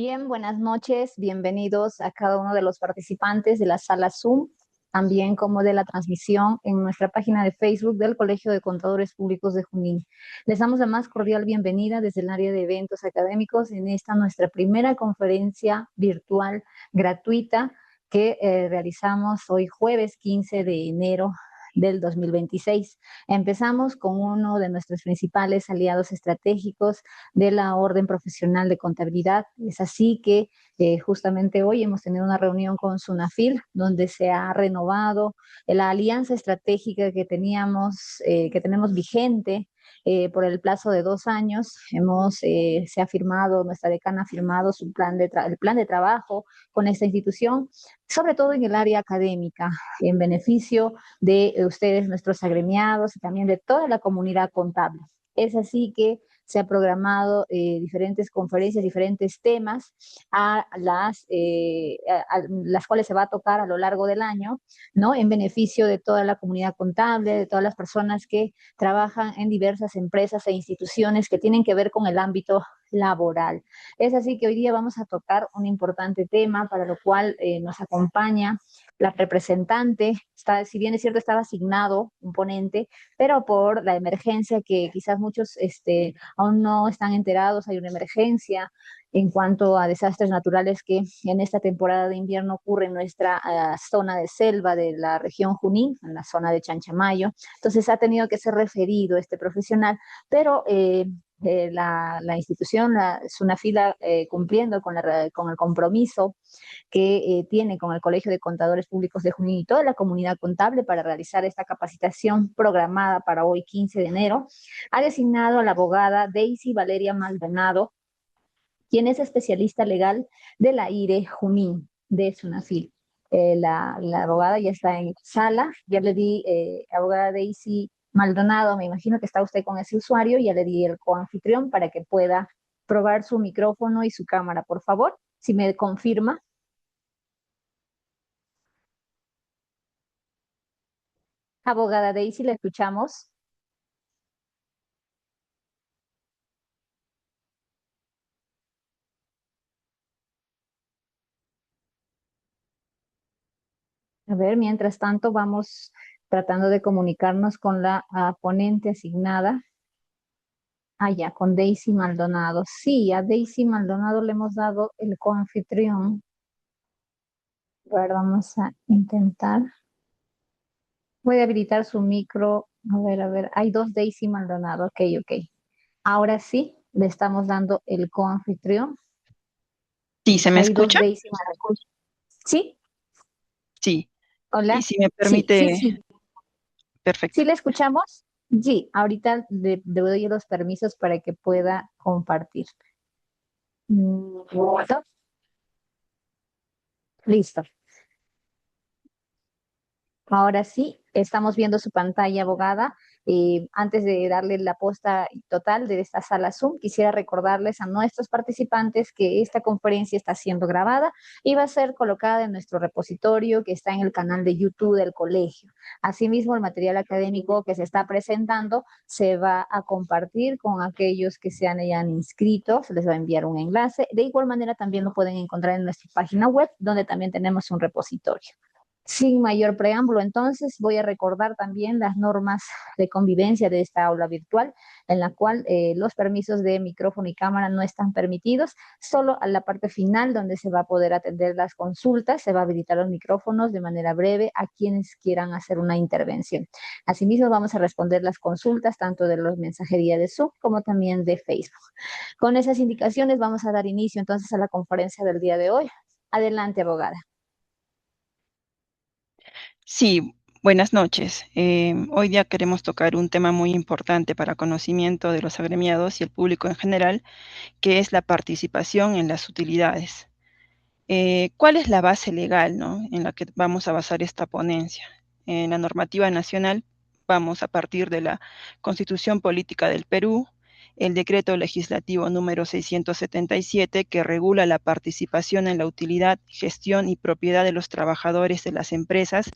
Bien, buenas noches, bienvenidos a cada uno de los participantes de la sala Zoom, también como de la transmisión en nuestra página de Facebook del Colegio de Contadores Públicos de Junín. Les damos la más cordial bienvenida desde el área de eventos académicos en esta nuestra primera conferencia virtual gratuita que realizamos hoy jueves 15 de enero del 2026. Empezamos con uno de nuestros principales aliados estratégicos de la Orden Profesional de Contabilidad. Es así que justamente hoy hemos tenido una reunión con SUNAFIL, donde se ha renovado la alianza estratégica que tenemos vigente por el plazo de 2 años. Se ha firmado, nuestra decana ha firmado el plan de trabajo con esta institución, sobre todo en el área académica, en beneficio de ustedes, nuestros agremiados, y también de toda la comunidad contable. Es así que se ha programado diferentes conferencias, diferentes temas a las cuales se va a tocar a lo largo del año, ¿no? En beneficio de toda la comunidad contable, de todas las personas que trabajan en diversas empresas e instituciones que tienen que ver con el ámbito laboral. Es así que hoy día vamos a tocar un importante tema para lo cual nos acompaña la representante. Si bien es cierto, estaba asignado un ponente, pero por la emergencia que quizás muchos aún no están enterados, hay una emergencia en cuanto a desastres naturales que en esta temporada de invierno ocurre en nuestra zona de selva de la región Junín, en la zona de Chanchamayo. Entonces ha tenido que ser referido este profesional, pero la institución, SUNAFIL, cumpliendo con el compromiso que tiene con el Colegio de Contadores Públicos de Junín y toda la comunidad contable para realizar esta capacitación programada para hoy 15 de enero, ha designado a la abogada Daisy Valeria Maldonado, quien es especialista legal de la IRE Junín de SUNAFIL. La abogada ya está en sala, ya le di, abogada Daisy Maldonado, me imagino que está usted con ese usuario, ya le di el coanfitrión para que pueda probar su micrófono y su cámara, por favor, si me confirma. Abogada Daisy, la escuchamos. A ver, mientras tanto vamos tratando de comunicarnos con la ponente asignada. Ah, ya, con Daisy Maldonado. Sí, a Daisy Maldonado le hemos dado el coanfitrión. A ver, vamos a intentar. Voy a habilitar su micro. A ver, hay dos Daisy Maldonado. Ok, ok. Ahora sí, le estamos dando el coanfitrión. Sí, ¿se me Hay dos escucha? Daisy Maldonado. ¿Sí? Sí. Y Hola. si me Sí, sí, permite, sí. ¿Sí perfecto. le escuchamos? Sí, ahorita le doy los permisos para que pueda compartir. ¿Listo? Listo. Ahora sí, estamos viendo su pantalla, abogada. Antes de darle la posta total de esta sala Zoom, quisiera recordarles a nuestros participantes que esta conferencia está siendo grabada y va a ser colocada en nuestro repositorio que está en el canal de YouTube del colegio. Asimismo, el material académico que se está presentando se va a compartir con aquellos que se hayan inscrito, se les va a enviar un enlace. De igual manera, también lo pueden encontrar en nuestra página web, donde también tenemos un repositorio. Sin mayor preámbulo, entonces voy a recordar también las normas de convivencia de esta aula virtual, en la cual los permisos de micrófono y cámara no están permitidos. Solo a la parte final, donde se va a poder atender las consultas, se va a habilitar los micrófonos de manera breve a quienes quieran hacer una intervención. Asimismo, vamos a responder las consultas tanto de los mensajería de Zoom como también de Facebook. Con esas indicaciones vamos a dar inicio entonces a la conferencia del día de hoy. Adelante, abogada. Sí, buenas noches. Hoy día queremos tocar un tema muy importante para conocimiento de los agremiados y el público en general, que es la participación en las utilidades. ¿Cuál es la base legal, ¿no?, en la que vamos a basar esta ponencia? En la normativa nacional vamos a partir de la Constitución Política del Perú, el decreto legislativo número 677, que regula la participación en la utilidad, gestión y propiedad de los trabajadores de las empresas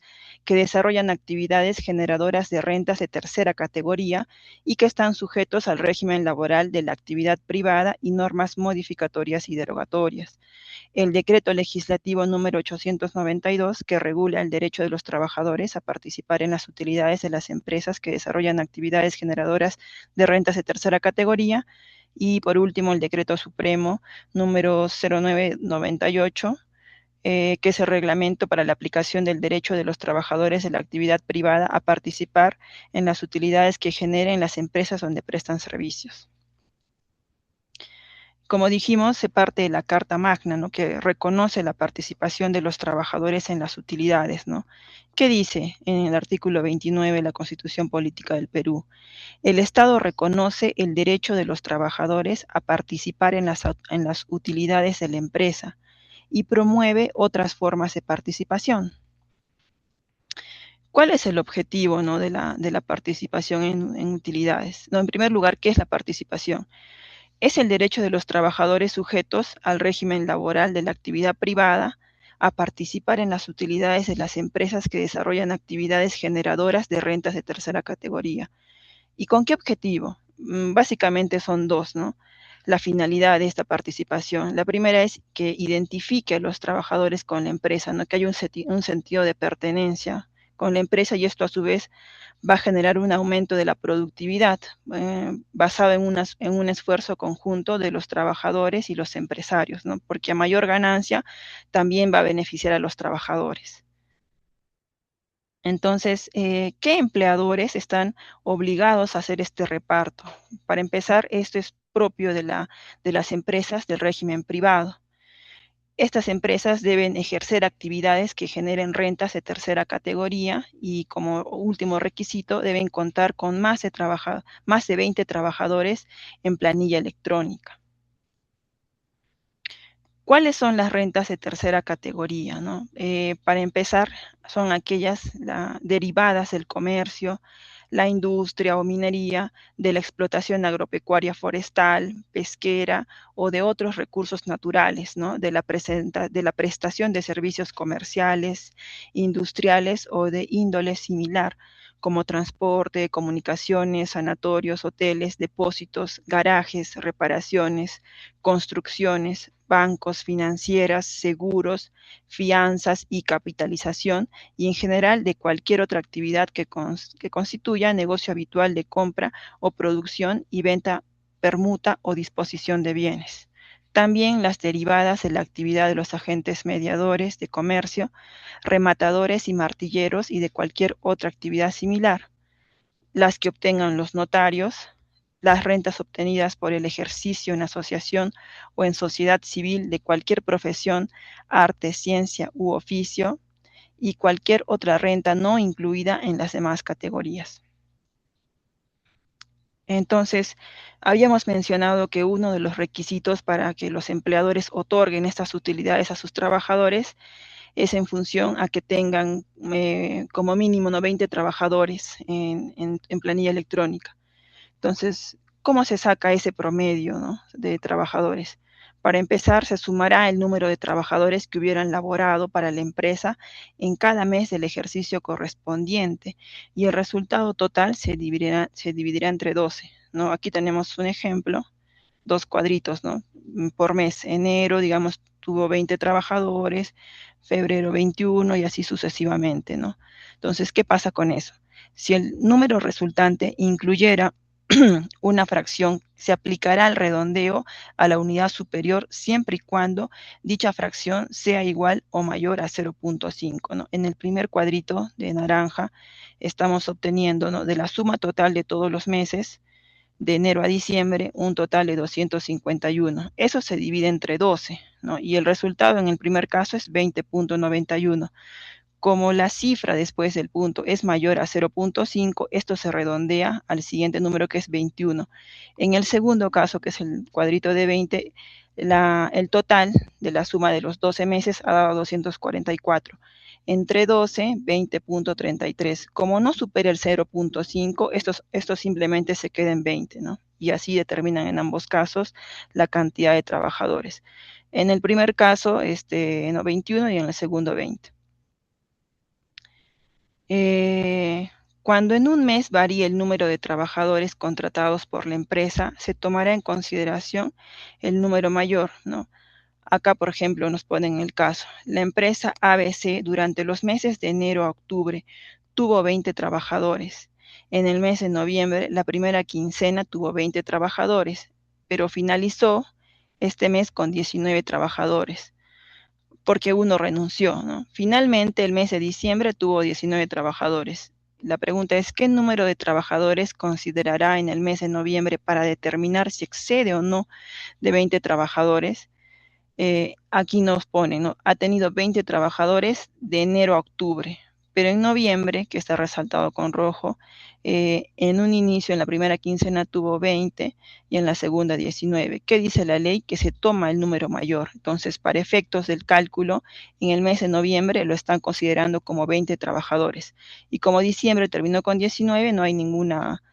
que desarrollan actividades generadoras de rentas de tercera categoría y que están sujetos al régimen laboral de la actividad privada y normas modificatorias y derogatorias. El decreto legislativo número 892, que regula el derecho de los trabajadores a participar en las utilidades de las empresas que desarrollan actividades generadoras de rentas de tercera categoría. Y por último, el decreto supremo número 0998, que es el reglamento para la aplicación del derecho de los trabajadores de la actividad privada a participar en las utilidades que generen las empresas donde prestan servicios. Como dijimos, se parte de la Carta Magna, ¿no?, que reconoce la participación de los trabajadores en las utilidades, ¿no? ¿Qué dice en el artículo 29 de la Constitución Política del Perú? El Estado reconoce el derecho de los trabajadores a participar en las utilidades de la empresa y promueve otras formas de participación. ¿Cuál es el objetivo, ¿no?, de la participación en utilidades? No, en primer lugar, ¿qué es la participación? Es el derecho de los trabajadores sujetos al régimen laboral de la actividad privada a participar en las utilidades de las empresas que desarrollan actividades generadoras de rentas de tercera categoría. ¿Y con qué objetivo? Básicamente son dos, ¿no? La finalidad de esta participación. La primera es que identifique a los trabajadores con la empresa, ¿no?, que haya un sentido de pertenencia con la empresa, y esto a su vez va a generar un aumento de la productividad basado en un esfuerzo conjunto de los trabajadores y los empresarios, ¿no?, porque a mayor ganancia también va a beneficiar a los trabajadores. Entonces, ¿qué empleadores están obligados a hacer este reparto? Para empezar, esto es propio de las empresas del régimen privado. Estas empresas deben ejercer actividades que generen rentas de tercera categoría y, como último requisito, deben contar con más de 20 trabajadores en planilla electrónica. ¿Cuáles son las rentas de tercera categoría, no? Para empezar, son aquellas derivadas del comercio, la industria o minería, de la explotación agropecuaria forestal, pesquera o de otros recursos naturales, ¿no?, de la prestación de servicios comerciales, industriales o de índole similar, como transporte, comunicaciones, sanatorios, hoteles, depósitos, garajes, reparaciones, construcciones, bancos, financieras, seguros, fianzas y capitalización, y en general de cualquier otra actividad que constituya negocio habitual de compra o producción y venta, permuta o disposición de bienes. También las derivadas de la actividad de los agentes mediadores de comercio, rematadores y martilleros, y de cualquier otra actividad similar. Las que obtengan los notarios, las rentas obtenidas por el ejercicio en asociación o en sociedad civil de cualquier profesión, arte, ciencia u oficio, y cualquier otra renta no incluida en las demás categorías. Entonces, habíamos mencionado que uno de los requisitos para que los empleadores otorguen estas utilidades a sus trabajadores es en función a que tengan como mínimo 20 trabajadores en planilla electrónica. Entonces, ¿cómo se saca ese promedio, ¿no?, de trabajadores? Para empezar, se sumará el número de trabajadores que hubieran laborado para la empresa en cada mes del ejercicio correspondiente, y el resultado total se dividirá entre 12, ¿no? Aquí tenemos un ejemplo, 2 cuadritos, ¿no?, por mes. Enero, digamos, tuvo 20 trabajadores, febrero 21 y así sucesivamente, ¿no? Entonces, ¿qué pasa con eso? Si el número resultante incluyera una fracción, se aplicará el redondeo a la unidad superior siempre y cuando dicha fracción sea igual o mayor a 0.5, ¿no? En el primer cuadrito de naranja estamos obteniendo, ¿no?, de la suma total de todos los meses, de enero a diciembre, un total de 251. Eso se divide entre 12, ¿no? Y el resultado en el primer caso es 20.91. Como la cifra después del punto es mayor a 0.5, esto se redondea al siguiente número, que es 21. En el segundo caso, que es el cuadrito de 20, el total de la suma de los 12 meses ha dado 244. Entre 12, 20.33. Como no supera el 0.5, esto simplemente se queda en 20, ¿no? y así determinan en ambos casos la cantidad de trabajadores. En el primer caso, 21 y en el segundo 20. Cuando en un mes varíe el número de trabajadores contratados por la empresa, se tomará en consideración el número mayor, ¿no? Acá, por ejemplo, nos ponen el caso. La empresa ABC durante los meses de enero a octubre tuvo 20 trabajadores. En el mes de noviembre, la primera quincena tuvo 20 trabajadores, pero finalizó este mes con 19 trabajadores, porque uno renunció, ¿no? Finalmente, el mes de diciembre tuvo 19 trabajadores. La pregunta es, ¿qué número de trabajadores considerará en el mes de noviembre para determinar si excede o no de 20 trabajadores? Aquí nos pone, ¿no? Ha tenido 20 trabajadores de enero a octubre, pero en noviembre, que está resaltado con rojo, en un inicio, en la primera quincena tuvo 20 y en la segunda 19. ¿Qué dice la ley? Que se toma el número mayor. Entonces, para efectos del cálculo, en el mes de noviembre lo están considerando como 20 trabajadores. Y como diciembre terminó con 19, no hay ninguna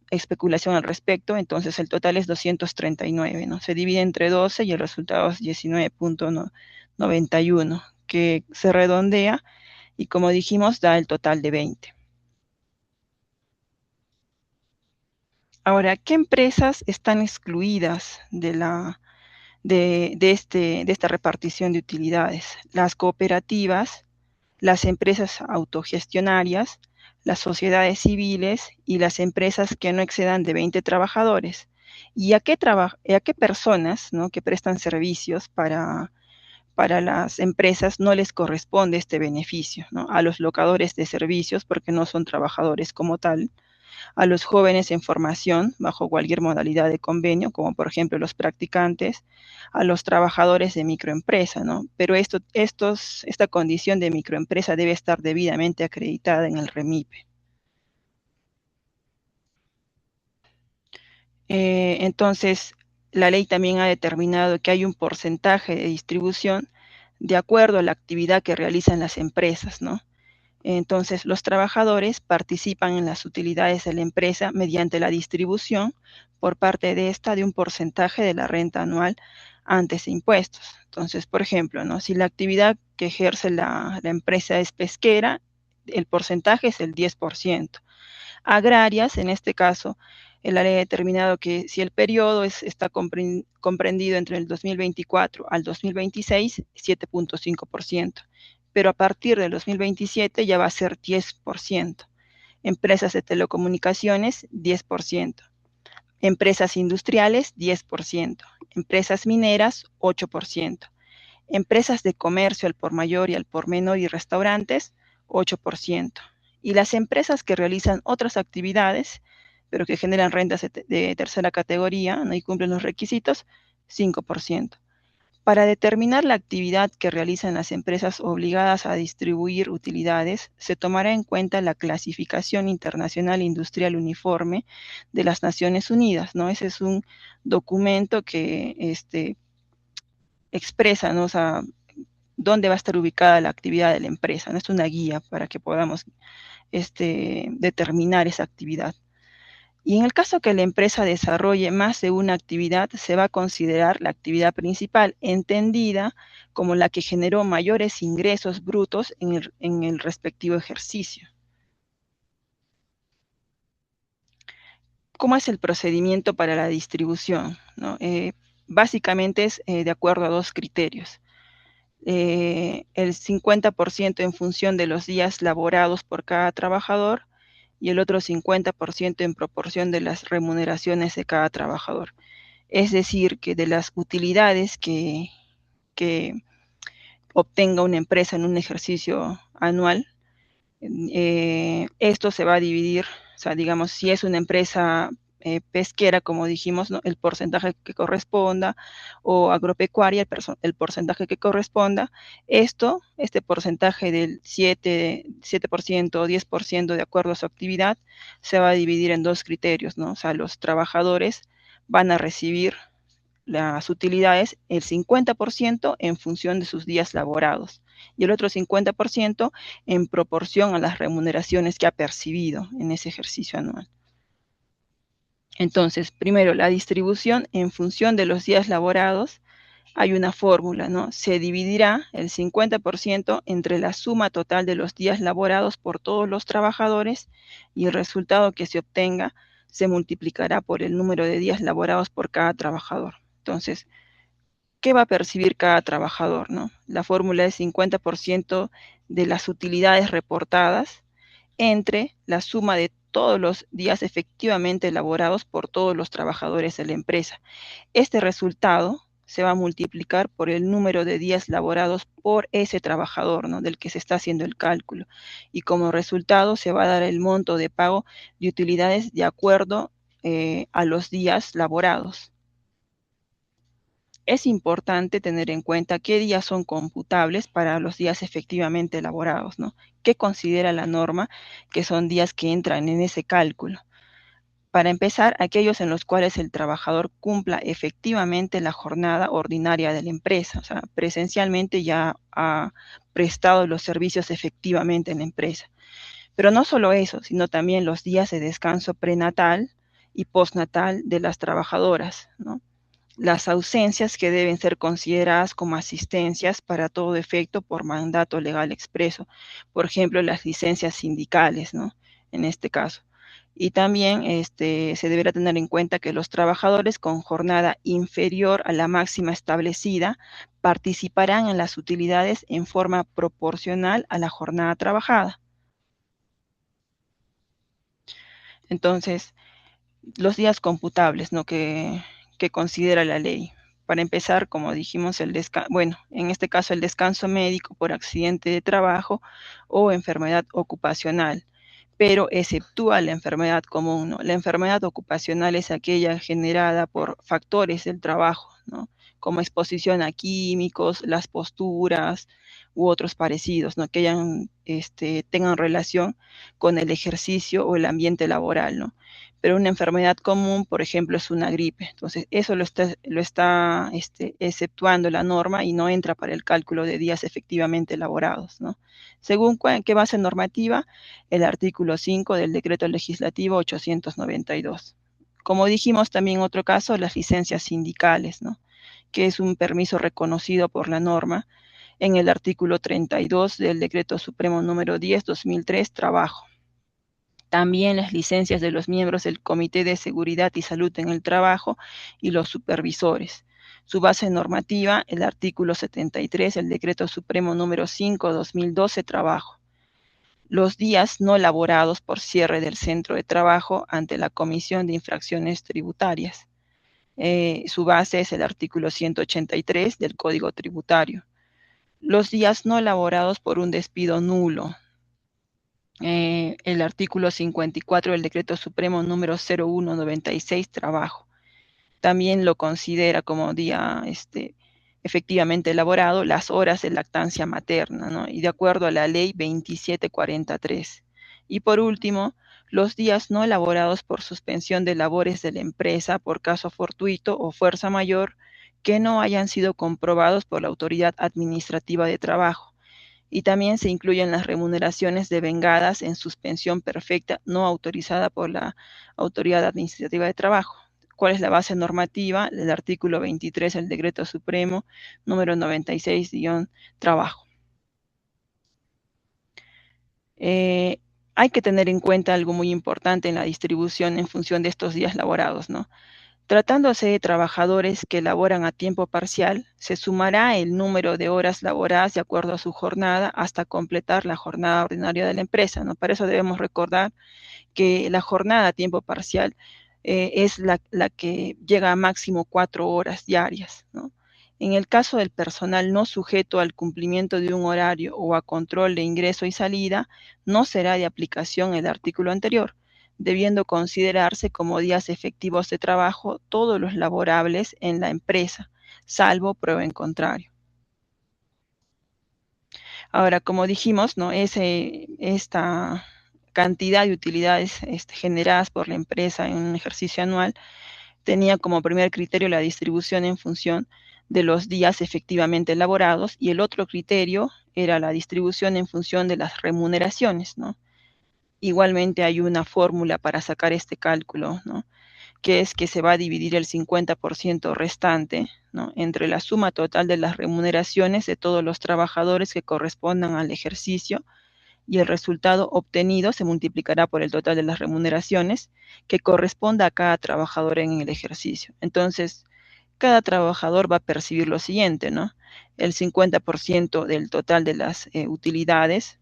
especulación al respecto, entonces el total es 239, ¿no? Se divide entre 12 y el resultado es 19.91, que se redondea y como dijimos da el total de 20. Ahora, ¿qué empresas están excluidas de esta repartición de utilidades? Las cooperativas, las empresas autogestionarias, las sociedades civiles y las empresas que no excedan de 20 trabajadores. ¿Y a qué personas, ¿no?, que prestan servicios para las empresas no les corresponde este beneficio, ¿no? A los locadores de servicios, porque no son trabajadores como tal, a los jóvenes en formación bajo cualquier modalidad de convenio, como por ejemplo los practicantes, a los trabajadores de microempresa, ¿no? Pero esta condición de microempresa debe estar debidamente acreditada en el REMIPE. Entonces, la ley también ha determinado que hay un porcentaje de distribución de acuerdo a la actividad que realizan las empresas, ¿no? Entonces, los trabajadores participan en las utilidades de la empresa mediante la distribución por parte de esta de un porcentaje de la renta anual antes de impuestos. Entonces, por ejemplo, ¿no?, si la actividad que ejerce la empresa es pesquera, el porcentaje es el 10%. Agrarias, en este caso, la ley ha determinado que si el periodo está comprendido entre el 2024 al 2026, 7.5%, pero a partir del 2027 ya va a ser 10%. Empresas de telecomunicaciones, 10%. Empresas industriales, 10%. Empresas mineras, 8%. Empresas de comercio al por mayor y al por menor y restaurantes, 8%. Y las empresas que realizan otras actividades, pero que generan rentas de tercera categoría, ¿no?, y cumplen los requisitos, 5%. Para determinar la actividad que realizan las empresas obligadas a distribuir utilidades, se tomará en cuenta la clasificación internacional industrial uniforme de las Naciones Unidas, ¿no? Ese es un documento que expresa, ¿no?, o sea, dónde va a estar ubicada la actividad de la empresa, ¿no? Es una guía para que podamos determinar esa actividad. Y en el caso que la empresa desarrolle más de una actividad, se va a considerar la actividad principal, entendida como la que generó mayores ingresos brutos en el respectivo ejercicio. ¿Cómo es el procedimiento para la distribución, ¿no? Básicamente es de acuerdo a dos criterios. El 50% en función de los días laborados por cada trabajador y el otro 50% en proporción de las remuneraciones de cada trabajador. Es decir, que de las utilidades que obtenga una empresa en un ejercicio anual, esto se va a dividir, o sea, digamos, si es una empresa pesquera, como dijimos, ¿no?, el porcentaje que corresponda, o agropecuaria, el porcentaje que corresponda. Este porcentaje del 7% o 10% de acuerdo a su actividad, se va a dividir en dos criterios, ¿no? O sea, los trabajadores van a recibir las utilidades, el 50% en función de sus días laborados y el otro 50% en proporción a las remuneraciones que ha percibido en ese ejercicio anual. Entonces, primero, la distribución en función de los días laborados, hay una fórmula, ¿no? Se dividirá el 50% entre la suma total de los días laborados por todos los trabajadores y el resultado que se obtenga se multiplicará por el número de días laborados por cada trabajador. Entonces, ¿qué va a percibir cada trabajador, no? La fórmula es 50% de las utilidades reportadas entre la suma de todos los días efectivamente elaborados por todos los trabajadores de la empresa. Este resultado se va a multiplicar por el número de días laborados por ese trabajador, ¿no? Del que se está haciendo el cálculo. Y como resultado se va a dar el monto de pago de utilidades de acuerdo a los días laborados. Es importante tener en cuenta qué días son computables para los días efectivamente elaborados, ¿no? ¿Qué considera la norma que son días que entran en ese cálculo? Para empezar, aquellos en los cuales el trabajador cumpla efectivamente la jornada ordinaria de la empresa, o sea, presencialmente ya ha prestado los servicios efectivamente en la empresa. Pero no solo eso, sino también los días de descanso prenatal y postnatal de las trabajadoras, ¿no? Las ausencias que deben ser consideradas como asistencias para todo efecto por mandato legal expreso, por ejemplo, las licencias sindicales, ¿no? En este caso. Y también se deberá tener en cuenta que los trabajadores con jornada inferior a la máxima establecida participarán en las utilidades en forma proporcional a la jornada trabajada. Entonces, los días computables, ¿no? que considera la ley. Para empezar, como dijimos, bueno, en este caso el descanso médico por accidente de trabajo o enfermedad ocupacional, pero exceptúa la enfermedad común, ¿no? La enfermedad ocupacional es aquella generada por factores del trabajo, ¿no? Como exposición a químicos, las posturas u otros parecidos, ¿no? Que tengan relación con el ejercicio o el ambiente laboral, ¿no? Pero una enfermedad común, por ejemplo, es una gripe. Entonces, eso lo está exceptuando la norma y no entra para el cálculo de días efectivamente elaborados, ¿no? Según qué base normativa, el artículo 5 del decreto legislativo 892. Como dijimos, también otro caso, las licencias sindicales, ¿no? Que es un permiso reconocido por la norma en el artículo 32 del decreto supremo número 10/2003, trabajo. También las licencias de los miembros del Comité de Seguridad y Salud en el Trabajo y los supervisores. Su base normativa, el artículo 73 del Decreto Supremo número 5/2012, trabajo. Los días no laborados por cierre del centro de trabajo ante la Comisión de Infracciones Tributarias. Su base es el artículo 183 del Código Tributario. Los días no laborados por un despido nulo, el artículo 54 del Decreto Supremo número 0196, trabajo. También lo considera como día efectivamente elaborado las horas de lactancia materna, ¿no? Y de acuerdo a la ley 2743. Y por último, los días no elaborados por suspensión de labores de la empresa por caso fortuito o fuerza mayor que no hayan sido comprobados por la autoridad administrativa de trabajo. Y también se incluyen las remuneraciones devengadas en suspensión perfecta no autorizada por la Autoridad Administrativa de Trabajo. ¿Cuál es la base normativa? El artículo 23 del Decreto Supremo número 96-Trabajo. Hay que tener en cuenta algo muy importante en la distribución en función de estos días laborados, ¿no? Tratándose de trabajadores que laboran a tiempo parcial, se sumará el número de horas laboradas de acuerdo a su jornada hasta completar la jornada ordinaria de la empresa, ¿no? Para eso debemos recordar que la jornada a tiempo parcial es la que llega a máximo 4 horas diarias, ¿no? En el caso del personal no sujeto al cumplimiento de un horario o a control de ingreso y salida, no será de aplicación el artículo anterior, debiendo considerarse como días efectivos de trabajo todos los laborables en la empresa, salvo prueba en contrario. Ahora, como dijimos, ¿no? Esta cantidad de utilidades generadas por la empresa en un ejercicio anual tenía como primer criterio la distribución en función de los días efectivamente elaborados y el otro criterio era la distribución en función de las remuneraciones, ¿no? Igualmente hay una fórmula para sacar este cálculo, ¿no? que es que se va a dividir el 50% restante, ¿no?, entre la suma total de las remuneraciones de todos los trabajadores que correspondan al ejercicio, y el resultado obtenido se multiplicará por el total de las remuneraciones que corresponda a cada trabajador en el ejercicio. Entonces, cada trabajador va a percibir lo siguiente, ¿no? El 50% del total de las utilidades.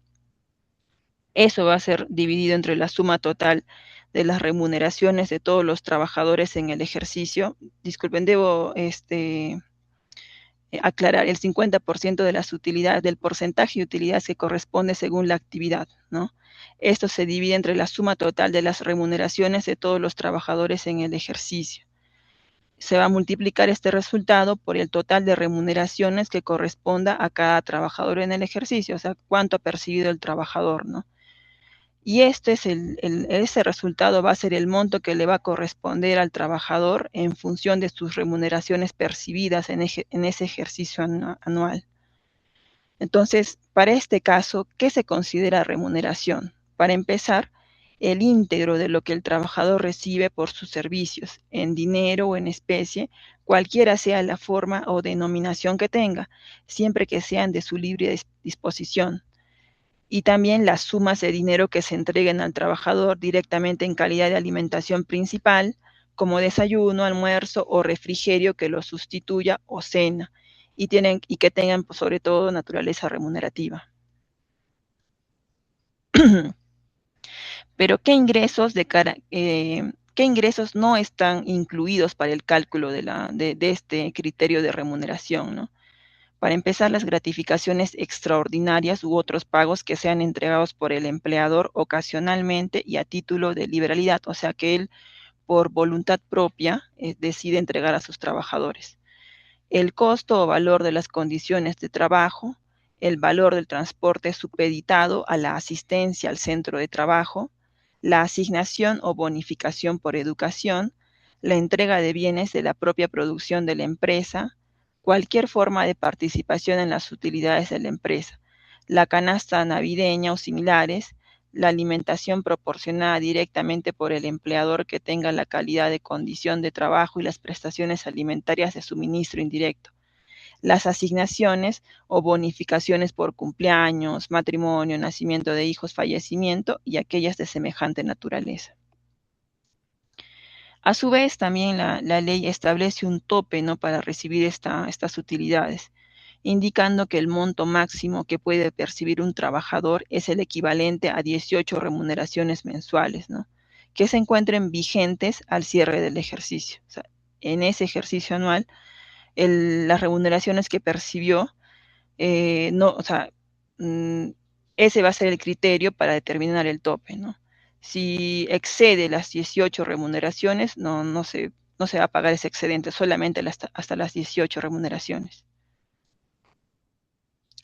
Eso va a ser dividido entre la suma total de las remuneraciones de todos los trabajadores en el ejercicio. Disculpen, debo aclarar, el 50% de las utilidades, del porcentaje de utilidades que corresponde según la actividad, ¿no? Esto se divide entre la suma total de las remuneraciones de todos los trabajadores en el ejercicio. Se va a multiplicar este resultado por el total de remuneraciones que corresponda a cada trabajador en el ejercicio, o sea, cuánto ha percibido el trabajador, ¿no? Y este es ese resultado va a ser el monto que le va a corresponder al trabajador en función de sus remuneraciones percibidas en ese ejercicio anual. Entonces, para este caso, ¿qué se considera remuneración? Para empezar, el íntegro de lo que el trabajador recibe por sus servicios, en dinero o en especie, cualquiera sea la forma o denominación que tenga, siempre que sean de su libre disposición. Y también las sumas de dinero que se entreguen al trabajador directamente en calidad de alimentación principal, como desayuno, almuerzo o refrigerio que lo sustituya o cena, y que tengan, pues, sobre todo, naturaleza remunerativa. Pero ¿qué ingresos no están incluidos para el cálculo de este criterio de remuneración, ¿no? Para empezar, las gratificaciones extraordinarias u otros pagos que sean entregados por el empleador ocasionalmente y a título de liberalidad, o sea que él por voluntad propia decide entregar a sus trabajadores. El costo o valor de las condiciones de trabajo, el valor del transporte supeditado a la asistencia al centro de trabajo, la asignación o bonificación por educación, la entrega de bienes de la propia producción de la empresa, cualquier forma de participación en las utilidades de la empresa, la canasta navideña o similares, la alimentación proporcionada directamente por el empleador que tenga la calidad de condición de trabajo y las prestaciones alimentarias de suministro indirecto, las asignaciones o bonificaciones por cumpleaños, matrimonio, nacimiento de hijos, fallecimiento y aquellas de semejante naturaleza. A su vez, también la ley establece un tope, ¿no?, para recibir estas utilidades, indicando que el monto máximo que puede percibir un trabajador es el equivalente a 18 remuneraciones mensuales, ¿no?, que se encuentren vigentes al cierre del ejercicio. O sea, en ese ejercicio anual, las remuneraciones que percibió, no, o sea, ese va a ser el criterio para determinar el tope, ¿no? Si excede las 18 remuneraciones, no se va a pagar ese excedente, solamente hasta las 18 remuneraciones.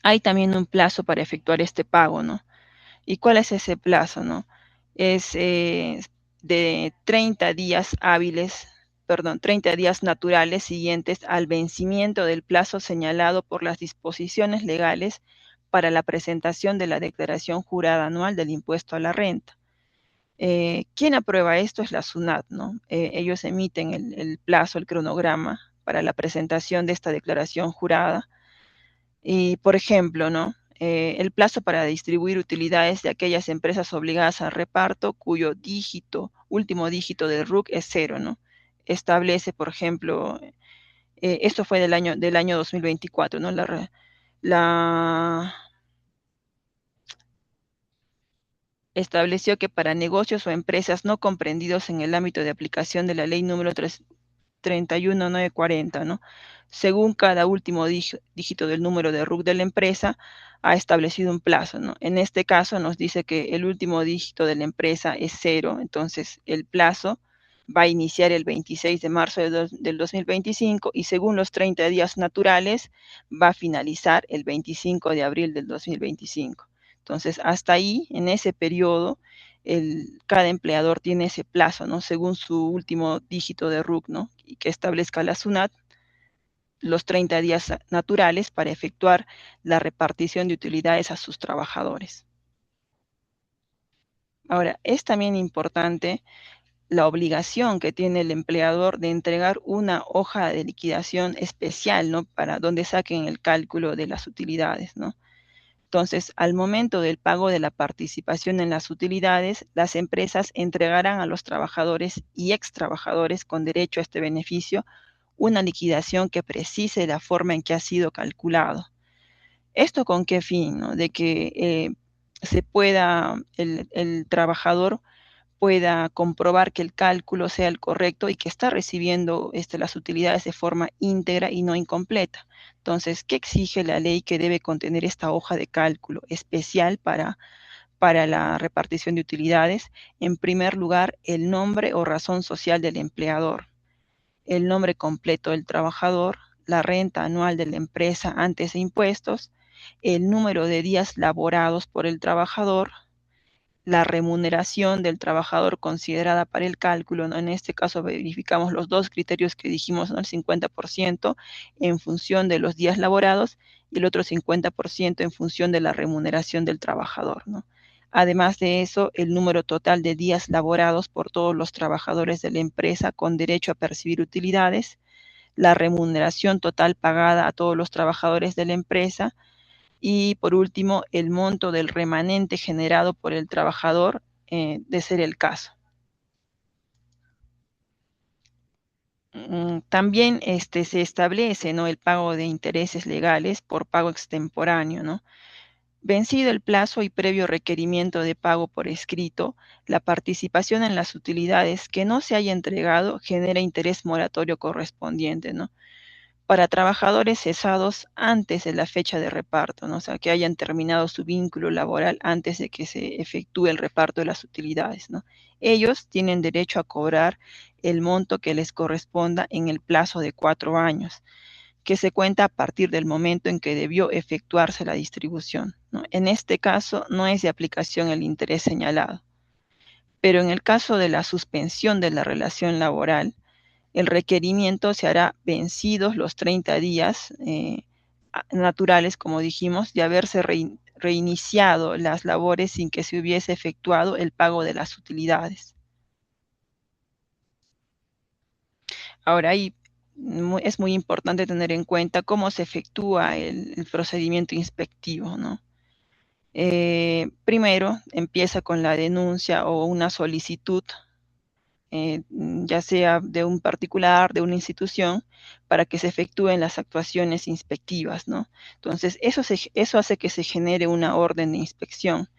Hay también un plazo para efectuar este pago, ¿no? ¿Y cuál es ese plazo, no? Es de 30 días hábiles, perdón, 30 días naturales siguientes al vencimiento del plazo señalado por las disposiciones legales para la presentación de la declaración jurada anual del impuesto a la renta. ¿Quién aprueba esto? Es la SUNAT, ¿no? Ellos emiten el plazo, el cronograma para la presentación de esta declaración jurada. Y, por ejemplo, ¿no?, el plazo para distribuir utilidades de aquellas empresas obligadas a reparto cuyo último dígito del RUC es 0, ¿no? Establece, por ejemplo, esto fue del año 2024, ¿no? Estableció que para negocios o empresas no comprendidos en el ámbito de aplicación de la ley número 31940, ¿no?, según cada último dígito del número de RUC de la empresa, ha establecido un plazo, ¿no? En este caso nos dice que el último dígito de la empresa es 0, entonces el plazo va a iniciar el 26 de marzo del 2025 y según los 30 días naturales va a finalizar el 25 de abril del 2025. Entonces, hasta ahí, en ese periodo, cada empleador tiene ese plazo, ¿no?, según su último dígito de RUC, ¿no?, y que establezca la SUNAT los 30 días naturales para efectuar la repartición de utilidades a sus trabajadores. Ahora, es también importante la obligación que tiene el empleador de entregar una hoja de liquidación especial, ¿no? Para donde saquen el cálculo de las utilidades, ¿no? Entonces, al momento del pago de la participación en las utilidades, las empresas entregarán a los trabajadores y ex trabajadores con derecho a este beneficio una liquidación que precise la forma en que ha sido calculado. ¿Esto con qué fin? ¿No? De que se pueda, el trabajador pueda comprobar que el cálculo sea el correcto y que está recibiendo las utilidades de forma íntegra y no incompleta. Entonces, ¿qué exige la ley que debe contener esta hoja de cálculo especial para la repartición de utilidades? En primer lugar, el nombre o razón social del empleador, el nombre completo del trabajador, la renta anual de la empresa antes de impuestos, el número de días laborados por el trabajador, la remuneración del trabajador considerada para el cálculo, ¿no? En este caso verificamos los dos criterios que dijimos, ¿no? El 50% en función de los días laborados y el otro 50% en función de la remuneración del trabajador, ¿no? Además de eso, el número total de días laborados por todos los trabajadores de la empresa con derecho a percibir utilidades, la remuneración total pagada a todos los trabajadores de la empresa, y por último, el monto del remanente generado por el trabajador, de ser el caso. También se establece, ¿no? El pago de intereses legales por pago extemporáneo, ¿no? Vencido el plazo y previo requerimiento de pago por escrito, la participación en las utilidades que no se haya entregado genera interés moratorio correspondiente, ¿no? Para trabajadores cesados antes de la fecha de reparto, ¿no? O sea, que hayan terminado su vínculo laboral antes de que se efectúe el reparto de las utilidades, ¿no? Ellos tienen derecho a cobrar el monto que les corresponda en el plazo de 4 años, que se cuenta a partir del momento en que debió efectuarse la distribución, ¿no? En este caso, no es de aplicación el interés señalado, pero en el caso de la suspensión de la relación laboral, el requerimiento se hará vencidos los 30 días naturales, como dijimos, de haberse reiniciado las labores sin que se hubiese efectuado el pago de las utilidades. Ahora, ahí es muy importante tener en cuenta cómo se efectúa el procedimiento inspectivo, ¿no? Primero, empieza con la denuncia o una solicitud, ya sea de un particular, de una institución, para que se efectúen las actuaciones inspectivas, ¿no? Entonces, eso hace que se genere una orden de inspección.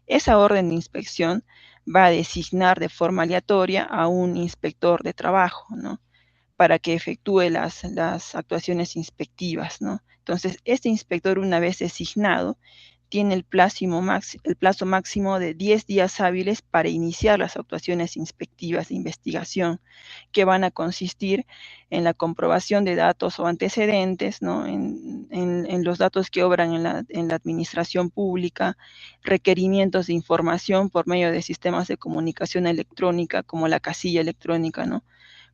Esa orden de inspección va a designar de forma aleatoria a un inspector de trabajo, ¿no? Para que efectúe las actuaciones inspectivas, ¿no? Entonces, este inspector, una vez designado, tiene el plazo máximo de 10 días hábiles para iniciar las actuaciones inspectivas de investigación, que van a consistir en la comprobación de datos o antecedentes, ¿no? En los datos que obran en la administración pública, requerimientos de información por medio de sistemas de comunicación electrónica, como la casilla electrónica, ¿no?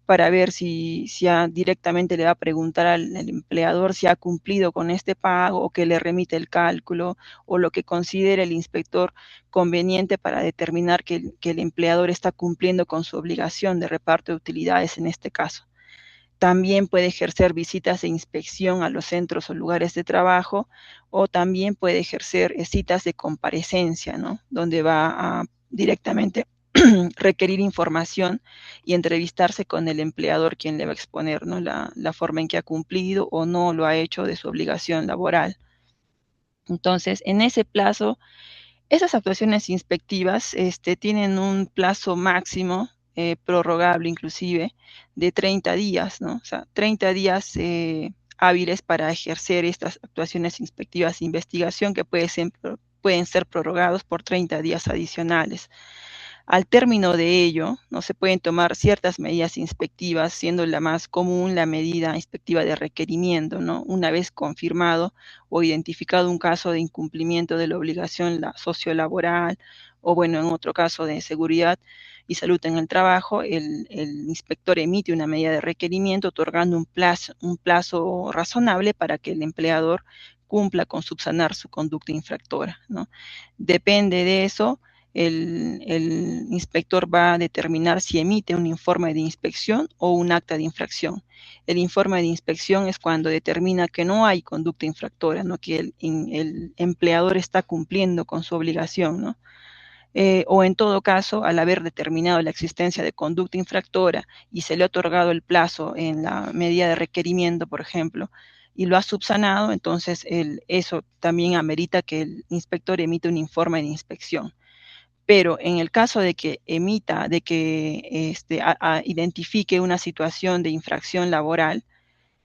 Para ver si directamente le va a preguntar al empleador si ha cumplido con este pago o que le remite el cálculo o lo que considere el inspector conveniente para determinar que el empleador está cumpliendo con su obligación de reparto de utilidades en este caso. También puede ejercer visitas de inspección a los centros o lugares de trabajo, o también puede ejercer citas de comparecencia, ¿no? Donde va a directamente requerir información y entrevistarse con el empleador, quien le va a exponer, ¿no? La forma en que ha cumplido o no lo ha hecho de su obligación laboral. Entonces, en ese plazo, esas actuaciones inspectivas tienen un plazo máximo, prorrogable inclusive, de 30 días, ¿no? O sea, 30 días hábiles para ejercer estas actuaciones inspectivas de investigación que pueden ser prorrogados por 30 días adicionales. Al término de ello, no se pueden tomar ciertas medidas inspectivas, siendo la más común la medida inspectiva de requerimiento, ¿no? Una vez confirmado o identificado un caso de incumplimiento de la obligación sociolaboral, o bueno, en otro caso de seguridad y salud en el trabajo, el inspector emite una medida de requerimiento otorgando un plazo razonable para que el empleador cumpla con subsanar su conducta infractora, ¿no? Depende de eso el inspector va a determinar si emite un informe de inspección o un acta de infracción. El informe de inspección es cuando determina que no hay conducta infractora, ¿no? Que el empleador está cumpliendo con su obligación, ¿no? O en todo caso, al haber determinado la existencia de conducta infractora y se le ha otorgado el plazo en la medida de requerimiento, por ejemplo, y lo ha subsanado, entonces eso también amerita que el inspector emita un informe de inspección. Pero en el caso de que emita, de que identifique una situación de infracción laboral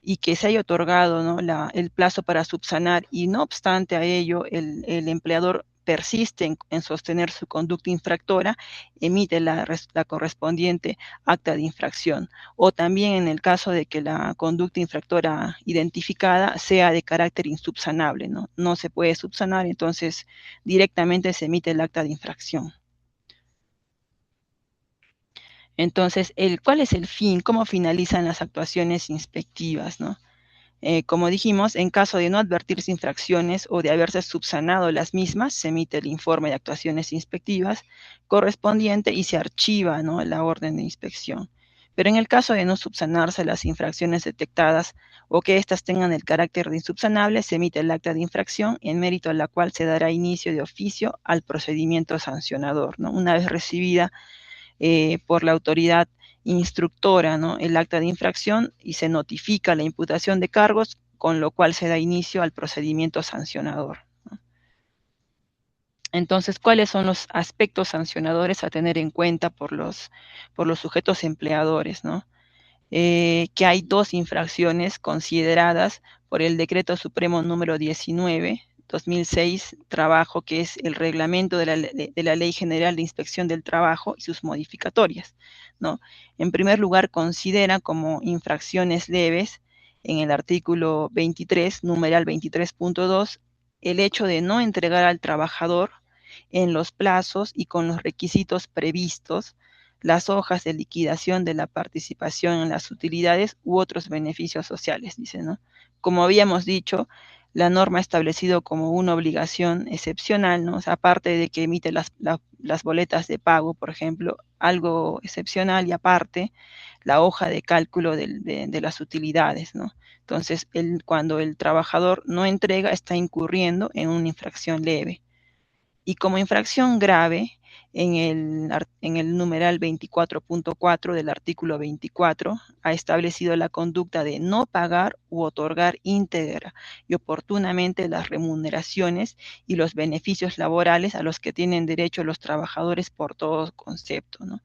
y que se haya otorgado, ¿no?, el plazo para subsanar y no obstante a ello el empleador persiste en sostener su conducta infractora, emite la correspondiente acta de infracción. O también en el caso de que la conducta infractora identificada sea de carácter insubsanable, ¿no? No se puede subsanar, entonces directamente se emite el acta de infracción. Entonces, ¿cuál es el fin? ¿Cómo finalizan las actuaciones inspectivas, ¿no? Como dijimos, en caso de no advertirse infracciones o de haberse subsanado las mismas, se emite el informe de actuaciones inspectivas correspondiente y se archiva, ¿no?, la orden de inspección. Pero en el caso de no subsanarse las infracciones detectadas o que éstas tengan el carácter de insubsanable, se emite el acta de infracción en mérito a la cual se dará inicio de oficio al procedimiento sancionador, ¿no? Una vez recibida por la autoridad instructora, ¿no?, el acta de infracción y se notifica la imputación de cargos, con lo cual se da inicio al procedimiento sancionador, ¿no? Entonces, ¿cuáles son los aspectos sancionadores a tener en cuenta por los sujetos empleadores, ¿no? Que hay dos infracciones consideradas por el Decreto Supremo número 19, 2006, trabajo, que es el reglamento de la Ley General de Inspección del Trabajo y sus modificatorias, ¿no? En primer lugar, considera como infracciones leves, en el artículo 23, numeral 23.2, el hecho de no entregar al trabajador en los plazos y con los requisitos previstos las hojas de liquidación de la participación en las utilidades u otros beneficios sociales, dice, ¿no? Como habíamos dicho, la norma ha establecido como una obligación excepcional, ¿no? O sea, aparte de que emite las boletas de pago, por ejemplo, algo excepcional y aparte, la hoja de cálculo de las utilidades, ¿no? Entonces, cuando el trabajador no entrega, está incurriendo en una infracción leve. Y como infracción grave, en el numeral 24.4 del artículo 24, ha establecido la conducta de no pagar u otorgar íntegra y oportunamente las remuneraciones y los beneficios laborales a los que tienen derecho los trabajadores por todo concepto, ¿no?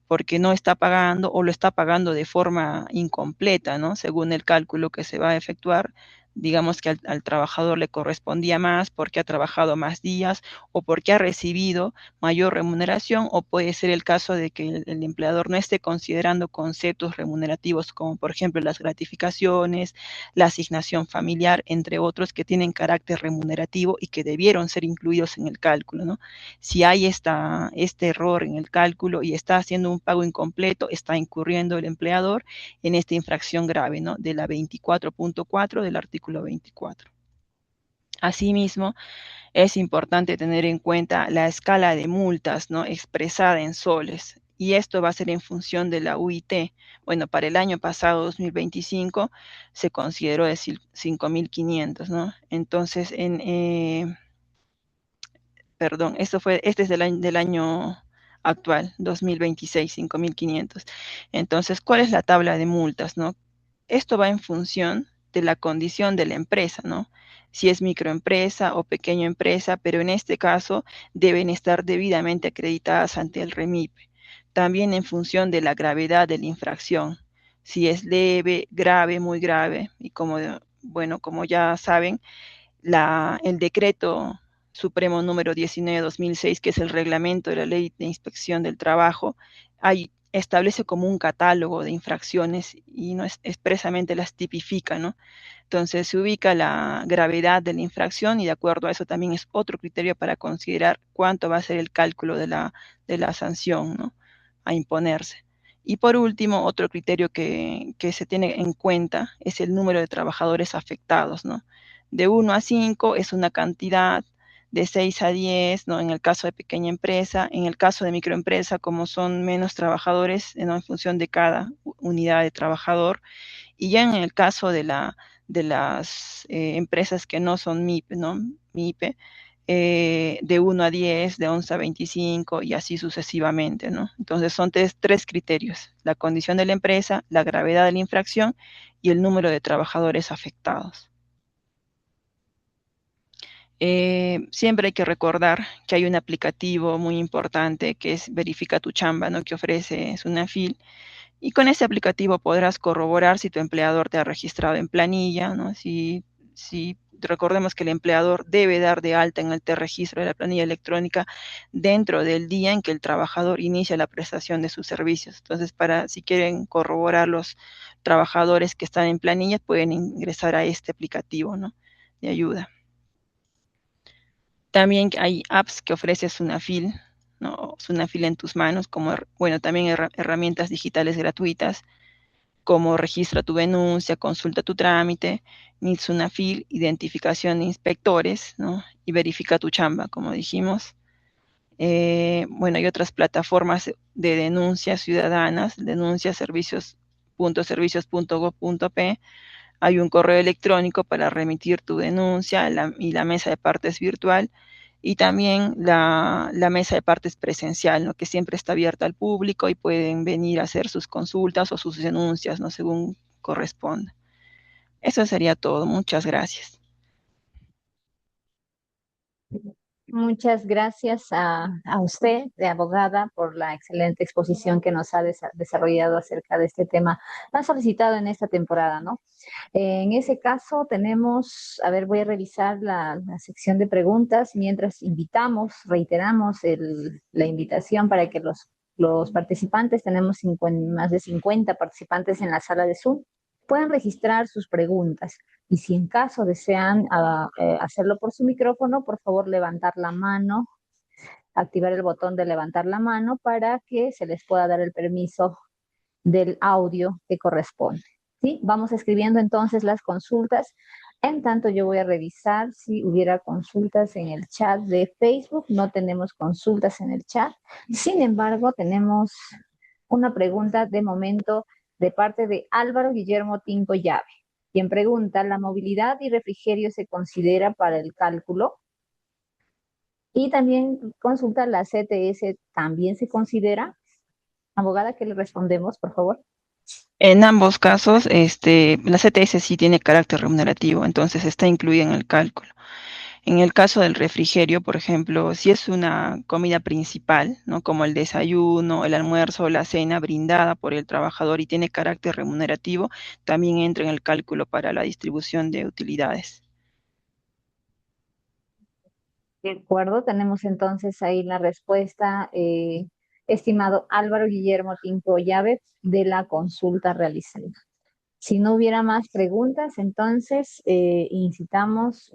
Porque no está pagando o lo está pagando de forma incompleta, ¿no? Según el cálculo que se va a efectuar, digamos que al trabajador le correspondía más porque ha trabajado más días o porque ha recibido mayor remuneración, o puede ser el caso de que el empleador no esté considerando conceptos remunerativos como por ejemplo las gratificaciones, la asignación familiar, entre otros que tienen carácter remunerativo y que debieron ser incluidos en el cálculo, ¿no? Si hay este error en el cálculo y está haciendo un pago incompleto, está incurriendo el empleador en esta infracción grave, ¿no?, de la 24.4 del artículo 24. Asimismo, es importante tener en cuenta la escala de multas, ¿no?, expresada en soles. Y esto va a ser en función de la UIT. Bueno, para el año pasado, 2025, se consideró de 5.500, ¿no? Entonces, perdón, este es del año actual, 2026, 5.500. Entonces, ¿cuál es la tabla de multas, no? Esto va en función de la condición de la empresa, ¿no? Si es microempresa o pequeña empresa, pero en este caso deben estar debidamente acreditadas ante el REMIP. También en función de la gravedad de la infracción, si es leve, grave, muy grave, y como ya saben, el decreto supremo número 19/2006, que es el reglamento de la Ley de Inspección del Trabajo, establece como un catálogo de infracciones y no expresamente las tipifica, ¿no? Entonces se ubica la gravedad de la infracción y de acuerdo a eso también es otro criterio para considerar cuánto va a ser el cálculo de la sanción, ¿no?, a imponerse. Y por último, otro criterio que se tiene en cuenta es el número de trabajadores afectados, ¿no? De 1 a 5 es una cantidad, de 6 a 10, ¿no? En el caso de pequeña empresa, en el caso de microempresa, como son menos trabajadores, ¿no? En función de cada unidad de trabajador, y ya en el caso de las empresas que no son MIPE, ¿no? MIPE, de 1 a 10, de 11 a 25 y así sucesivamente, ¿no? Entonces son tres criterios: la condición de la empresa, la gravedad de la infracción y el número de trabajadores afectados. Siempre hay que recordar que hay un aplicativo muy importante que es Verifica tu Chamba, ¿no? Que ofrece Sunafil, y con ese aplicativo podrás corroborar si tu empleador te ha registrado en planilla, ¿no? Si recordemos que el empleador debe dar de alta en el registro de la planilla electrónica dentro del día en que el trabajador inicia la prestación de sus servicios. Entonces, si quieren corroborar los trabajadores que están en planilla, pueden ingresar a este aplicativo, ¿no? De ayuda. También hay apps que ofrece Sunafil, ¿no? Sunafil en tus manos, como, bueno, también herramientas digitales gratuitas, como registra tu denuncia, consulta tu trámite, Sunafil, identificación de inspectores, ¿no? Y verifica tu chamba, como dijimos. Bueno, hay otras plataformas de denuncias ciudadanas, denuncias servicios.gov.p. Hay un correo electrónico para remitir tu denuncia y la mesa de partes virtual, y también la mesa de partes presencial, ¿no? Que siempre está abierta al público y pueden venir a hacer sus consultas o sus denuncias, ¿no? Según corresponda. Eso sería todo. Muchas gracias. Muchas gracias a usted, de abogada, por la excelente exposición que nos ha desarrollado acerca de este tema tan solicitado en esta temporada, ¿no? En ese caso tenemos, a ver, voy a revisar la sección de preguntas mientras reiteramos la invitación para que los participantes, tenemos más de 50 participantes en la sala de Zoom, puedan registrar sus preguntas. Y si en caso desean hacerlo por su micrófono, por favor levantar la mano, activar el botón de levantar la mano para que se les pueda dar el permiso del audio que corresponde. ¿Sí? Vamos escribiendo entonces las consultas. En tanto, yo voy a revisar si hubiera consultas en el chat de Facebook. No tenemos consultas en el chat. Sin embargo, tenemos una pregunta de momento de parte de Álvaro Guillermo Tinco Llave, quien pregunta: ¿la movilidad y refrigerio se considera para el cálculo? Y también consulta: ¿la CTS también se considera? Abogada, ¿qué le respondemos, por favor? En ambos casos, la CTS sí tiene carácter remunerativo, entonces está incluida en el cálculo. En el caso del refrigerio, por ejemplo, si es una comida principal, ¿no? Como el desayuno, el almuerzo o la cena brindada por el trabajador y tiene carácter remunerativo, también entra en el cálculo para la distribución de utilidades. De acuerdo, tenemos entonces ahí la respuesta, estimado Álvaro Guillermo Tinco Llave, de la consulta realizada. Si no hubiera más preguntas, entonces invitamos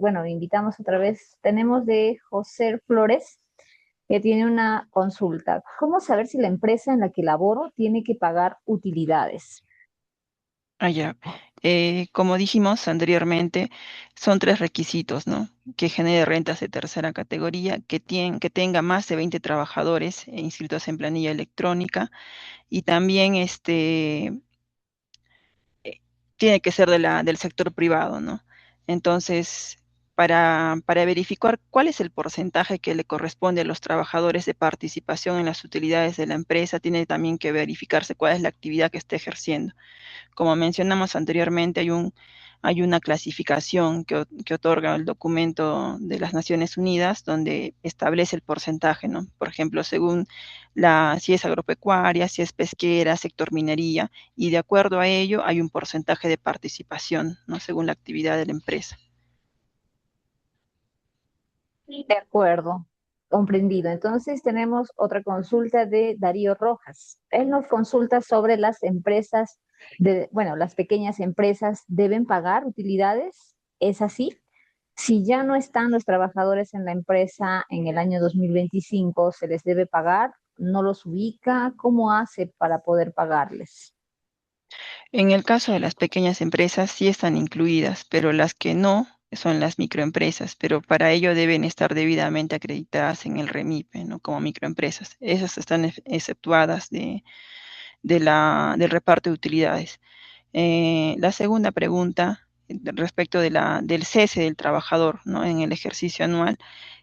otra vez. Tenemos de José Flores, que tiene una consulta. ¿Cómo saber si la empresa en la que laboro tiene que pagar utilidades? Ya. Como dijimos anteriormente, son 3 requisitos, ¿no? Que genere rentas de tercera categoría, que tenga más de 20 trabajadores inscritos en planilla electrónica, y también tiene que ser del sector privado, ¿no? Entonces, para verificar cuál es el porcentaje que le corresponde a los trabajadores de participación en las utilidades de la empresa, tiene también que verificarse cuál es la actividad que está ejerciendo. Como mencionamos anteriormente, hay una clasificación que otorga el documento de las Naciones Unidas, donde establece el porcentaje, ¿no? Por ejemplo, según si es agropecuaria, si es pesquera, sector minería, y de acuerdo a ello hay un porcentaje de participación, ¿no? Según la actividad de la empresa. De acuerdo, comprendido. Entonces tenemos otra consulta de Darío Rojas. Él nos consulta sobre las empresas las pequeñas empresas deben pagar utilidades. ¿Es así? Si ya no están los trabajadores en la empresa en el año 2025, ¿se les debe pagar? ¿No los ubica? ¿Cómo hace para poder pagarles? En el caso de las pequeñas empresas sí están incluidas, pero las que no son las microempresas, pero para ello deben estar debidamente acreditadas en el REMIPE, ¿no? Como microempresas. Esas están exceptuadas del reparto de utilidades. La segunda pregunta respecto del cese del trabajador, ¿no? En el ejercicio anual,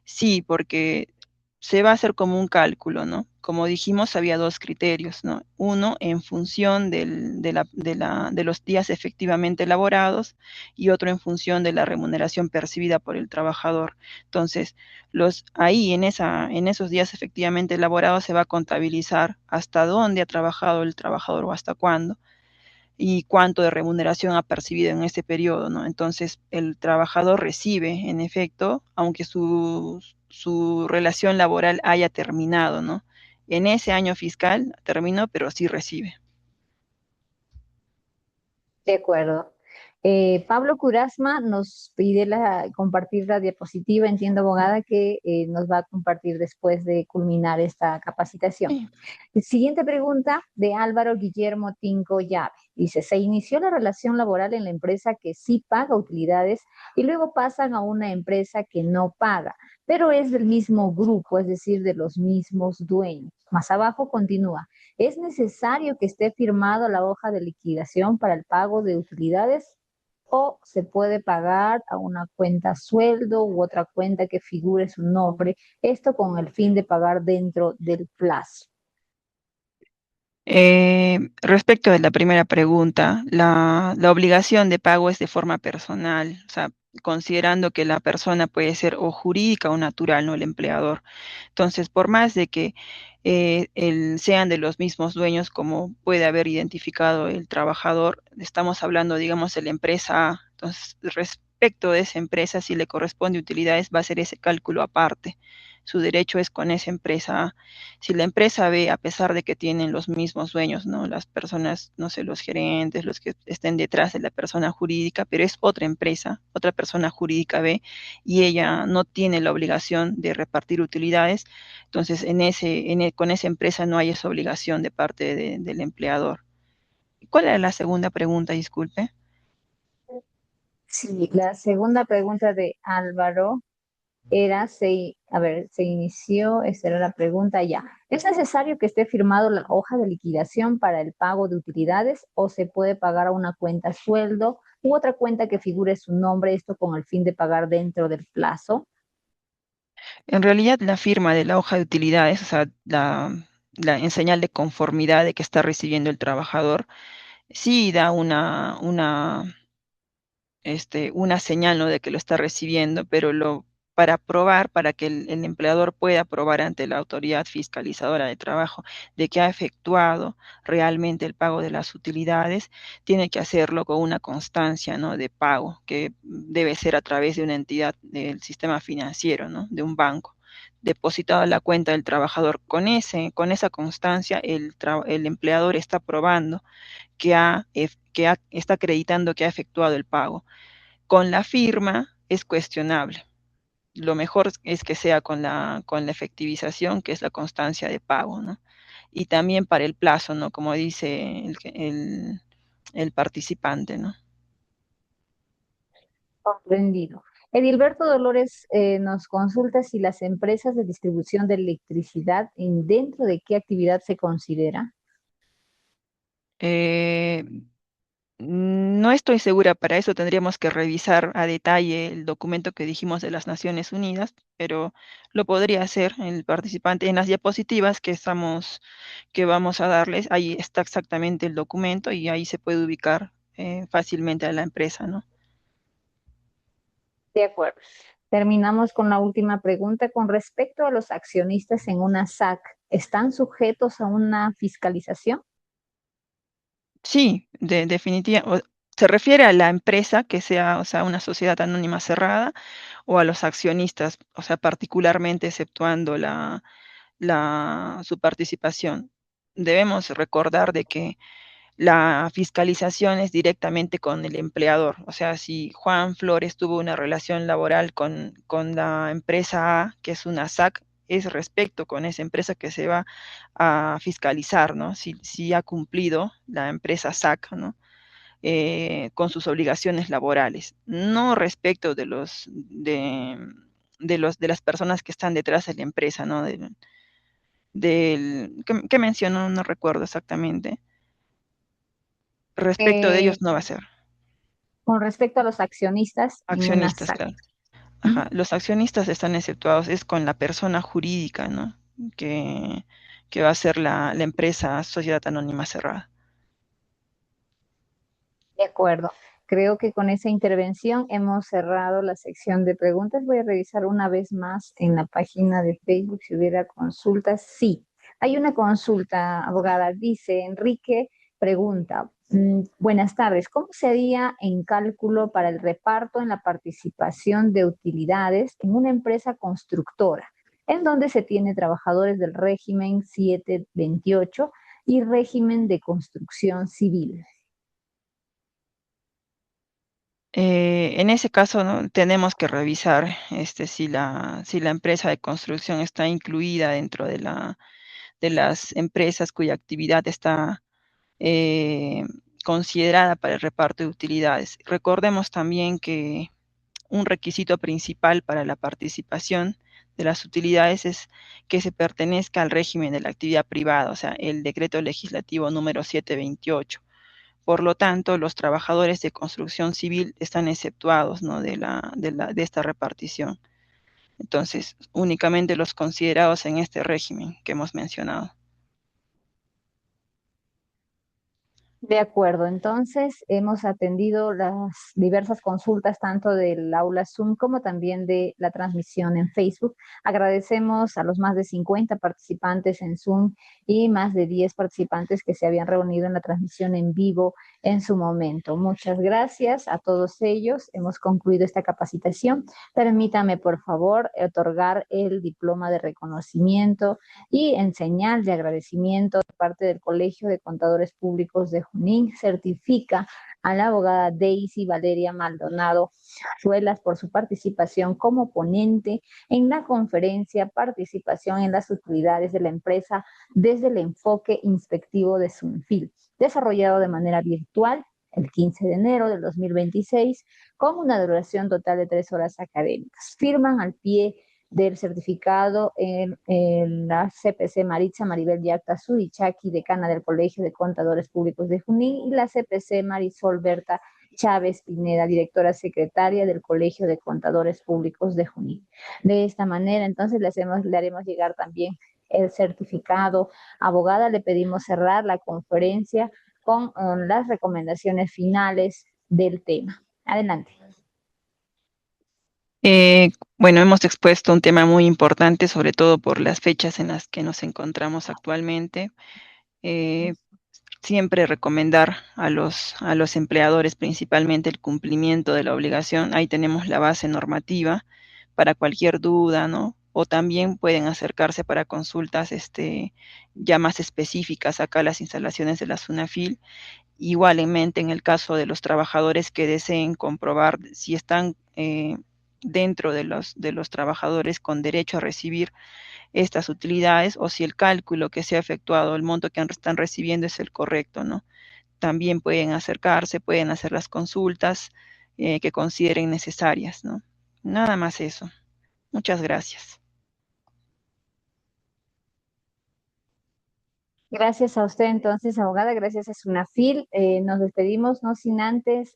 sí, porque se va a hacer como un cálculo, ¿no? Como dijimos, había dos criterios, ¿no? Uno en función de los días efectivamente elaborados y otro en función de la remuneración percibida por el trabajador. Entonces, ahí en esos días efectivamente elaborados se va a contabilizar hasta dónde ha trabajado el trabajador o hasta cuándo y cuánto de remuneración ha percibido en ese periodo, ¿no? Entonces, el trabajador recibe, en efecto, aunque su relación laboral haya terminado, ¿no? En ese año fiscal terminó, pero sí recibe. De acuerdo. Pablo Curasma nos pide compartir la diapositiva, entiendo, abogada, que nos va a compartir después de culminar esta capacitación. Sí. Siguiente pregunta de Álvaro Guillermo Tinco Llave. Dice, se inició la relación laboral en la empresa que sí paga utilidades y luego pasan a una empresa que no paga, pero es del mismo grupo, es decir, de los mismos dueños. Más abajo continúa. ¿Es necesario que esté firmado la hoja de liquidación para el pago de utilidades o se puede pagar a una cuenta sueldo u otra cuenta que figure su nombre? Esto con el fin de pagar dentro del plazo. Respecto de la primera pregunta, la obligación de pago es de forma personal, o sea, considerando que la persona puede ser o jurídica o natural, no el empleador. Entonces, por más de que sean de los mismos dueños, como puede haber identificado el trabajador, estamos hablando, digamos, de la empresa A. Entonces, respecto de esa empresa, si le corresponde utilidades, va a ser ese cálculo aparte. Su derecho es con esa empresa A. Si la empresa ve, a pesar de que tienen los mismos dueños, ¿no? Las personas, no sé, los gerentes, los que estén detrás de la persona jurídica, pero es otra empresa, otra persona jurídica ve, y ella no tiene la obligación de repartir utilidades, entonces con esa empresa no hay esa obligación de parte del empleador. ¿Cuál era la segunda pregunta, disculpe? Sí, la segunda pregunta de Álvaro era, a ver, se inició, esta era la pregunta ya. ¿Es necesario que esté firmado la hoja de liquidación para el pago de utilidades o se puede pagar a una cuenta sueldo u otra cuenta que figure su nombre, esto con el fin de pagar dentro del plazo? En realidad, la firma de la hoja de utilidades, o sea, en señal de conformidad de que está recibiendo el trabajador, sí da una señal, ¿no? De que lo está recibiendo, pero para probar, para que el empleador pueda probar ante la autoridad fiscalizadora de trabajo de que ha efectuado realmente el pago de las utilidades, tiene que hacerlo con una constancia, ¿no? De pago, que debe ser a través de una entidad del sistema financiero, ¿no? De un banco depositado a la cuenta del trabajador. Con esa constancia, el empleador está probando está acreditando que ha efectuado el pago. Con la firma es cuestionable. Lo mejor es que sea con la efectivización, que es la constancia de pago, ¿no? Y también para el plazo, ¿no? Como dice el participante, ¿no? Comprendido. Edilberto Dolores nos consulta si las empresas de distribución de electricidad, ¿dentro de qué actividad se considera? Eh, no estoy segura, para eso tendríamos que revisar a detalle el documento que dijimos de las Naciones Unidas, pero lo podría hacer el participante en las diapositivas que vamos a darles. Ahí está exactamente el documento y ahí se puede ubicar fácilmente a la empresa, ¿no? De acuerdo. Terminamos con la última pregunta. Con respecto a los accionistas en una SAC, ¿están sujetos a una fiscalización? Sí, definitivamente. ¿Se refiere a la empresa que sea, o sea, una sociedad anónima cerrada o a los accionistas, o sea, particularmente exceptuando su participación? Debemos recordar de que la fiscalización es directamente con el empleador. O sea, si Juan Flores tuvo una relación laboral con la empresa A, que es una SAC, es respecto con esa empresa que se va a fiscalizar, ¿no? Si ha cumplido la empresa SAC, ¿no? con sus obligaciones laborales, no respecto de de las personas que están detrás de la empresa, ¿no? ¿Qué mencionó? No recuerdo exactamente. Respecto de Eh, ellos no va a ser. con respecto a los accionistas, ninguna Accionistas, SAC. claro. Ajá, Ujú. los accionistas están exceptuados, es con la persona jurídica, ¿no? Que, que va a ser la empresa Sociedad Anónima Cerrada. De acuerdo. Creo que con esa intervención hemos cerrado la sección de preguntas. Voy a revisar una vez más en la página de Facebook si hubiera consultas. Sí, hay una consulta, abogada. Dice Enrique, pregunta, buenas tardes, ¿cómo sería en cálculo para el reparto en la participación de utilidades en una empresa constructora, en donde se tiene trabajadores del régimen 728 y régimen de construcción civil? En ese caso, ¿no? Tenemos que revisar si la empresa de construcción está incluida dentro de las empresas cuya actividad está eh, considerada para el reparto de utilidades. Recordemos también que un requisito principal para la participación de las utilidades es que se pertenezca al régimen de la actividad privada, o sea, el decreto legislativo número 728. Por lo tanto, los trabajadores de construcción civil están exceptuados, ¿no? De esta repartición. Entonces, únicamente los considerados en este régimen que hemos mencionado. De acuerdo, entonces hemos atendido las diversas consultas tanto del aula Zoom como también de la transmisión en Facebook. Agradecemos a los más de 50 participantes en Zoom y más de 10 participantes que se habían reunido en la transmisión en vivo en su momento. Muchas gracias a todos ellos. Hemos concluido esta capacitación. Permítame, por favor, otorgar el diploma de reconocimiento y en señal de agradecimiento de parte del Colegio de Contadores Públicos de Junín, certifica a la abogada Daisy Valeria Maldonado Ruelas por su participación como ponente en la conferencia Participación en las utilidades de la empresa desde el enfoque inspectivo de SUNFIL, desarrollado de manera virtual el 15 de enero del 2026, con una duración total de 3 horas académicas. Firman al pie del certificado en la CPC Maritza Maribel Yacta Sudichaki, decana del Colegio de Contadores Públicos de Junín, y la CPC Marisol Berta Chávez Pineda, directora secretaria del Colegio de Contadores Públicos de Junín. De esta manera, entonces, le haremos llegar también el certificado. Abogada, le pedimos cerrar la conferencia con las recomendaciones finales del tema. Adelante. Bueno, hemos expuesto un tema muy importante, sobre todo por las fechas en las que nos encontramos actualmente. Eh, Siempre recomendar a los empleadores principalmente el cumplimiento de la obligación. Ahí tenemos la base normativa para cualquier duda, ¿no? O también pueden acercarse para consultas ya más específicas acá a las instalaciones de la SUNAFIL. Igualmente, en el caso de los trabajadores que deseen comprobar si están dentro de los trabajadores con derecho a recibir estas utilidades o si el cálculo que se ha efectuado, el monto que están recibiendo es el correcto, ¿no? También pueden acercarse, pueden hacer las consultas que consideren necesarias, ¿no? Nada más eso. Muchas gracias. Gracias a usted entonces, abogada, gracias a Sunafil. Nos despedimos, no sin antes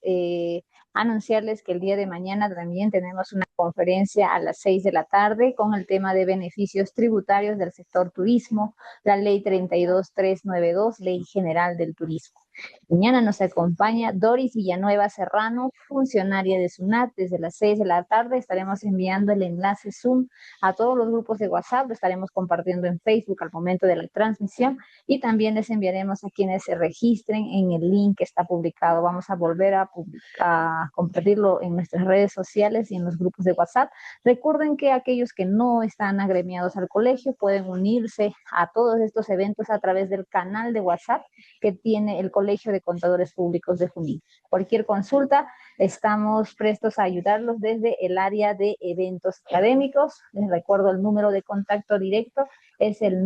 anunciarles que el día de mañana también tenemos una conferencia a las 6 de la tarde con el tema de beneficios tributarios del sector turismo, la ley 32392, Ley General del Turismo. Mañana nos acompaña Doris Villanueva Serrano, funcionaria de SUNAT. Desde las 6 de la tarde estaremos enviando el enlace Zoom a todos los grupos de WhatsApp, lo estaremos compartiendo en Facebook al momento de la transmisión y también les enviaremos a quienes se registren en el link que está publicado. Vamos a volver a compartirlo en nuestras redes sociales y en los grupos de WhatsApp. Recuerden que aquellos que no están agremiados al colegio pueden unirse a todos estos eventos a través del canal de WhatsApp que tiene el Colegio de Contadores Públicos de Junín. Cualquier consulta, estamos prestos a ayudarlos desde el área de eventos académicos. Les recuerdo el número de contacto directo, es el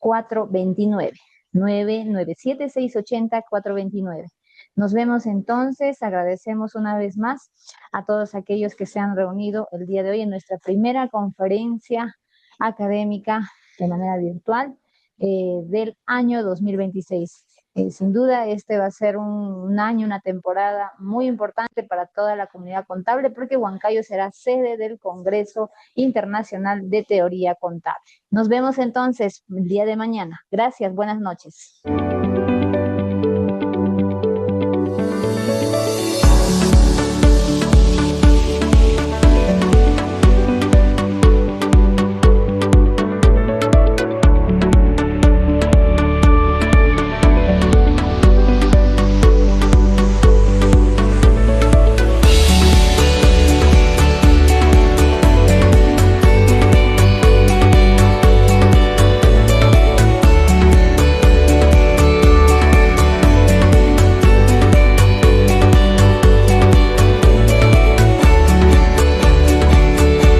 997-680-429. 997-680-429. Nos vemos entonces, agradecemos una vez más a todos aquellos que se han reunido el día de hoy en nuestra primera conferencia académica de manera virtual del año 2026. Sin duda, este va a ser un año, una temporada muy importante para toda la comunidad contable porque Huancayo será sede del Congreso Internacional de Teoría Contable. Nos vemos entonces el día de mañana. Gracias, buenas noches.